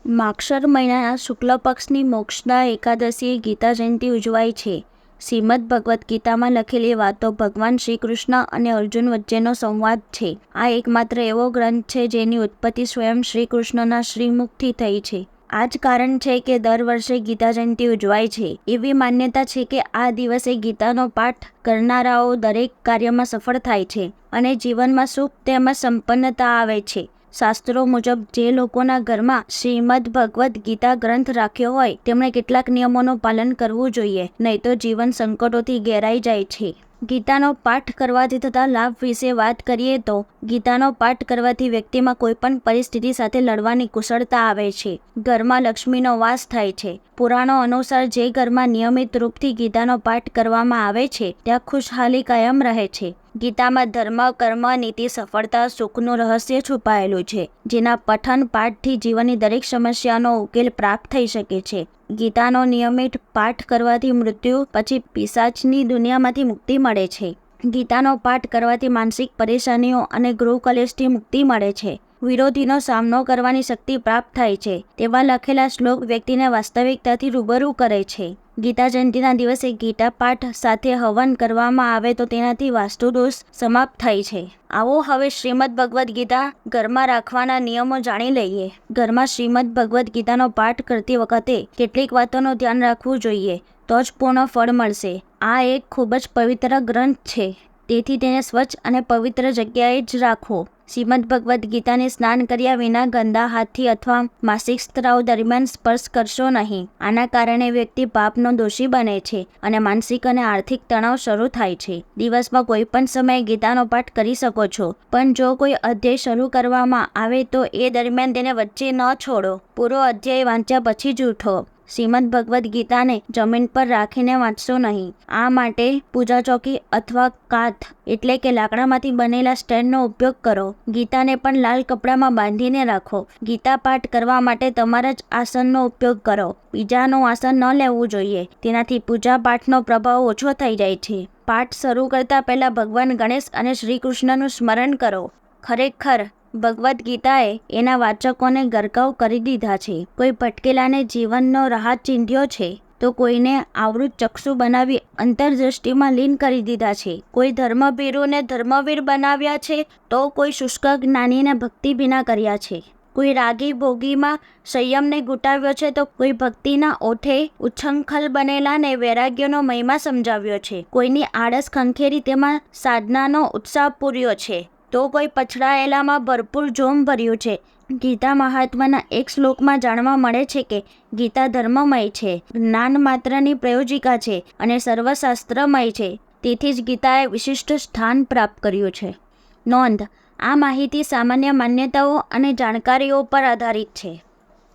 માગશર મહિનાના શુક્લ પક્ષની મોક્ષદા એકાદશીએ ગીતા જયંતિ ઉજવાય છે. શ્રીમદ ભગવદ્ ગીતામાં લખેલી વાતો ભગવાન શ્રી કૃષ્ણ અને અર્જુન વચ્ચેનો સંવાદ છે. આ એકમાત્ર એવો ગ્રંથ છે જેની ઉત્પત્તિ સ્વયં શ્રી કૃષ્ણના શ્રીમુખથી થઈ છે. આ જ કારણ છે કે દર વર્ષે ગીતા જયંતિ ઉજવાય છે. એવી માન્યતા છે કે આ દિવસે ગીતાનો પાઠ કરનારાઓ દરેક કાર્યમાં સફળ થાય છે અને જીવનમાં સુખ તેમજ સંપન્નતા આવે છે. શાસ્ત્રો મુજબ જે લોકોના ઘરમાં શ્રીમદ ભગવદ્ ગીતા ગ્રંથ રાખ્યો હોય તેમણે કેટલાક નિયમોનું પાલન કરવું જોઈએ, નહીં તો જીવન સંકટોથી ઘેરાઈ જાય છે. ગીતાનો પાઠ કરવાથી થતા લાભ વિશે વાત કરીએ તો ગીતાનો પાઠ કરવાથી વ્યક્તિમાં કોઈપણ પરિસ્થિતિ સાથે લડવાની કુશળતા આવે છે. ઘરમાં લક્ષ્મીનો વાસ થાય છે. પુરાણો અનુસાર જે ઘરમાં નિયમિત રૂપથી ગીતાનો પાઠ કરવામાં આવે છે ત્યાં ખુશહાલી કાયમ રહે છે. ગીતામાં ધર્મ, કર્મ, નીતિ, સફળતા, સુખનું રહસ્ય છુપાયેલું છે, જેના પઠન પાઠથી જીવનની દરેક સમસ્યાનો ઉકેલ પ્રાપ્ત થઈ શકે છે. ગીતાનો નિયમિત પાઠ કરવાથી મૃત્યુ પછી પિશાચની દુનિયામાંથી મુક્તિ મળે છે. ગીતાનો પાઠ કરવાથી માનસિક પરેશાનીઓ અને ગૃહ કલેશથી મુક્તિ મળે છે. વિરોધીનો સામનો કરવાની શક્તિ પ્રાપ્ત થાય છે. તેવા લખેલા શ્લોક વ્યક્તિને વાસ્તવિકતાથી રૂબરૂ કરે છે. ગીતા જયંતિના દિવસે ગીતા પાઠ સાથે હવન કરવામાં આવે તો તેનાથી વાસ્તુદોષ સમાપ્ત થાય છે. આવો હવે શ્રીમદ ભગવદ્ ગીતા ઘરમાં રાખવાના નિયમો જાણી લઈએ. ઘરમાં શ્રીમદ ભગવદ્ ગીતાનો પાઠ કરતી વખતે કેટલીક વાતોનું ધ્યાન રાખવું જોઈએ, તો જ પૂર્ણ ફળ મળશે. આ એક ખૂબ જ પવિત્ર ગ્રંથ છે, તેથી તેને સ્વચ્છ અને પવિત્ર જગ્યાએ જ રાખો. શ્રીમદ ભગવદ્ ગીતાને સ્નાન કર્યા વિના ગંદા હાથથી અથવા માસિક સ્ત્રાવ દરમિયાન સ્પર્શ કરશો નહીં. આના કારણે વ્યક્તિ પાપનો દોષી બને છે અને માનસિક અને આર્થિક તણાવ શરૂ થાય છે. દિવસમાં કોઈ પણ સમયે ગીતાનો પાઠ કરી શકો છો, પણ જો કોઈ અધ્યાય શરૂ કરવામાં આવે તો એ દરમિયાન તેને વચ્ચે ન છોડો. પૂરો અધ્યાય વાંચ્યા પછી જ ઉઠો. શ્રીમદ ભગવદ્ ગીતાને જમીન પર રાખીને વાંચશો નહીં. આ માટે પૂજા ચોકી અથવા કાથ એટલે કે લાકડામાંથી બનેલા સ્ટેન્ડનો ઉપયોગ કરો. ગીતાને પણ લાલ કપડામાં બાંધીને રાખો. ગીતા પાઠ કરવા માટે તમારા જ આસનનો ઉપયોગ કરો. બીજાનું આસન ન લેવું જોઈએ, તેનાથી પૂજા પાઠનો પ્રભાવ ઓછો થઈ જાય છે. પાઠ શરૂ કરતા પહેલા ભગવાન ગણેશ અને શ્રી કૃષ્ણનું સ્મરણ કરો. ખરેખર ભગવદ્ ગીતાએ એના વાચકોને ગરકાવ કરી દીધા છે. કોઈ ભટકેલાને જીવનનો રાહત ચીંધ્યો છે, તો કોઈને આવૃત ચક્ષુ બનાવી અંતરદ્રષ્ટિમાં લીન કરી દીધા છે. કોઈ ધર્મભીરુને ધર્મવીર બનાવ્યા છે, તો કોઈ શુષ્ક જ્ઞાનીને ભક્તિ ભીના કર્યા છે. કોઈ રાગી ભોગીમાં સંયમને ગુટાવ્યો છે, તો કોઈ ભક્તિના ઓઠે ઉચ્છંખલ બનેલાને વૈરાગ્યનો મહિમા સમજાવ્યો છે. કોઈની આળસ ખંખેરી તેમાં સાધનાનો ઉત્સાહ પૂર્યો છે, તો કોઈ પછડાયેલામાં ભરપૂર જોમ ભર્યું છે. ગીતા મહાત્માના એક શ્લોકમાં જાણવા મળે છે કે ગીતા ધર્મમય છે, જ્ઞાન માત્રની પ્રયોજિકા છે અને સર્વશાસ્ત્રમય છે. તેથી જ ગીતાએ વિશિષ્ટ સ્થાન પ્રાપ્ત કર્યું છે. નોંધ: આ માહિતી સામાન્ય માન્યતાઓ અને જાણકારીઓ પર આધારિત છે.